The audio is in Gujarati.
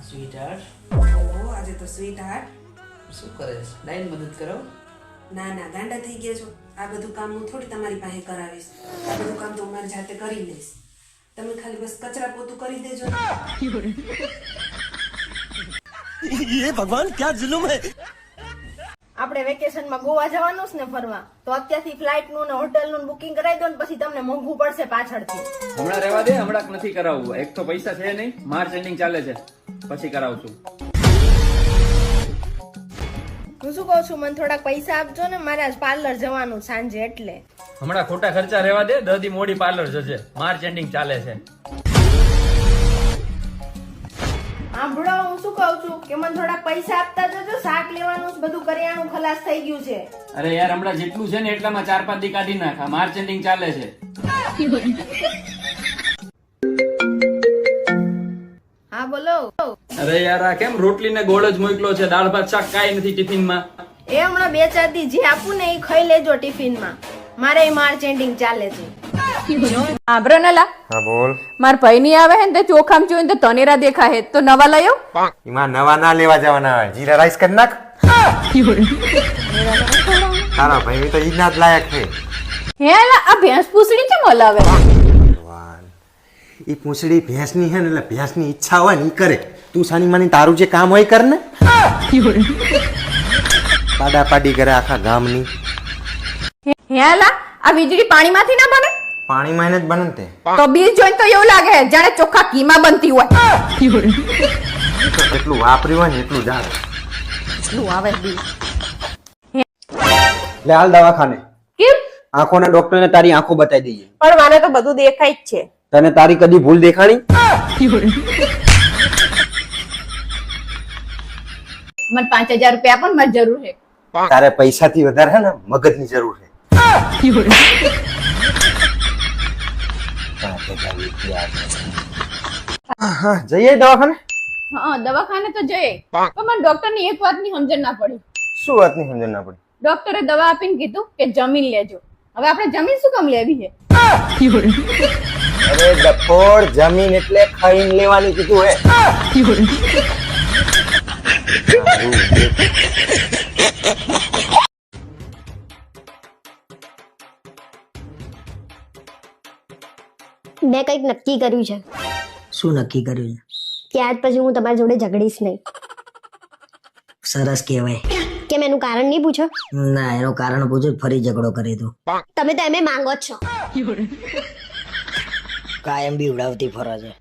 સ્વીટહાર્ટ, ઓહો, આજે તો સ્વીટ હાર્ટ. શું કરે છે? લાઈન મદદ કરો. ના ના, ગાંડા થઈ ગયા છો. આ બધું કામ હું થોડી તમારી પાસે કરાવીશ. આ બધું કામ તો મારી જાતે કરી લઈશ. તમે ખાલી બસ કચરા પોતું કરી દેજો. ये भगवान क्या जुल्म है। આપણે વેકેશનમાં ગોવા જવાનું છે ને ફરવા, તો અત્યારથી ફ્લાઇટ નું ને હોટેલ નું બુકિંગ કરાવી દો ને પછી તમને મોંઘું પડશે પાછળથી. હમણાં રહેવા દે, હમણાં નથી કરાવવું. એક તો પૈસા છે નહીં, માર્ચ એન્ડિંગ ચાલે છે, પછી કરાવું છું. હું શું કહું છું, મને થોડાક પૈસા આપજો ને, મારે આજ પાર્લર જવાનું સાંજે એટલે. હમણાં ખોટા ખર્ચા રહેવા દે, દદી મોડી પાર્લર જશે, માર્ચ એન્ડિંગ ચાલે છે. સાંભળો, હું શું કહું છું કે મને થોડાક પૈસા આપતા જજો, શાક લેવાનું છે, બધું કરિયાણું ખલાસ થઈ ગયું છે. અરે યાર, હમણાં જેટલું છે ને એટલામાં 4-5 દી કાઢી નાખા, માર્ચ એન્ડિંગ ચાલે છે. હા બોલો. અરે યાર, આ કેમ રોટલી ને ગોળ જ મોકલો છે, દાળ ભાત શાક કાંઈ નથી ટિફિનમાં. એ હમણાં 2-4 દી જે આપું ને એ ખાઈ લેજો ટિફિનમાં, મારે માર્ચ એન્ડિંગ ચાલે છે. આબ્રનલા હા બોલ. માર ભાઈ ની આવે હે ને તે ચોખામ જોઈને તો તનેરા દેખા હે તો નવા લયો. એમાં નવા ના લેવા જવાના આવે, જીરા રાઈસ કરી નાખ. તારા ભાઈ તો ઈના જ લાયક છે. હે લા આ ભેંસ પૂછડી કેમ હલાવે? ભગવાન, ઈ પૂંછડી ભેંસની હે ને, એટલે ભેંસની ઈચ્છા હોય ને ઈ કરે. તું સાની માની તારું જે કામ હોય કર ને. પાડા પાડી કરે આખા ગામની. હે લા આ વીજળી પાણીમાંથી ના બને? પાણીમાં એને જ બને ને તે. તો બીજ જોઈને તો એવું લાગે જાણે ચોખ્ખા કીમાં બનતી હોય. એટલું વાપર્યું હોય ને એટલું જ આવે. એટલું આવે બી. લે હાલ દવાખાને. કેમ? આંખોના ડોક્ટરને તારી આંખો બતાવી દઈએ. પણ મને તો બધું દેખાય જ છે. તને તારી કદી ભૂલ દેખાણી? મને 5000 રૂપિયા પણ મારી જરૂર છે. તારે પૈસાથી વધારે હે ને મગજની જરૂર છે. હા, જઈએ દવાખાને. હા દવાખાને તો જઈએ, પણ મને ડોક્ટર ની એક વાત ની સમજણ ના પડી. શું વાતની સમજણ ના પડી? ડોક્ટરે દવા આપીને કીધું કે જમીન લેજો. હવે આપણે જમીન શું કામ લેવી છે? અરે ડફોડ, જમીન એટલે ખાઈને લેવાની કીધું હે. મેં કંઈક નક્કી કર્યું છે શું નક્કી કર્યું છે? કે આજ પછી હું તમારી જોડે ઝઘડીશ નહીં. સરસ કહેવાય. કેમ, એનું કારણ નહીં પૂછો? ના, એનું કારણ પૂછ્યું ફરી ઝઘડો કરી દો. તમે તો એમે માંગો જ છો. કાયમ બી ઉડાવતી ફરે છે.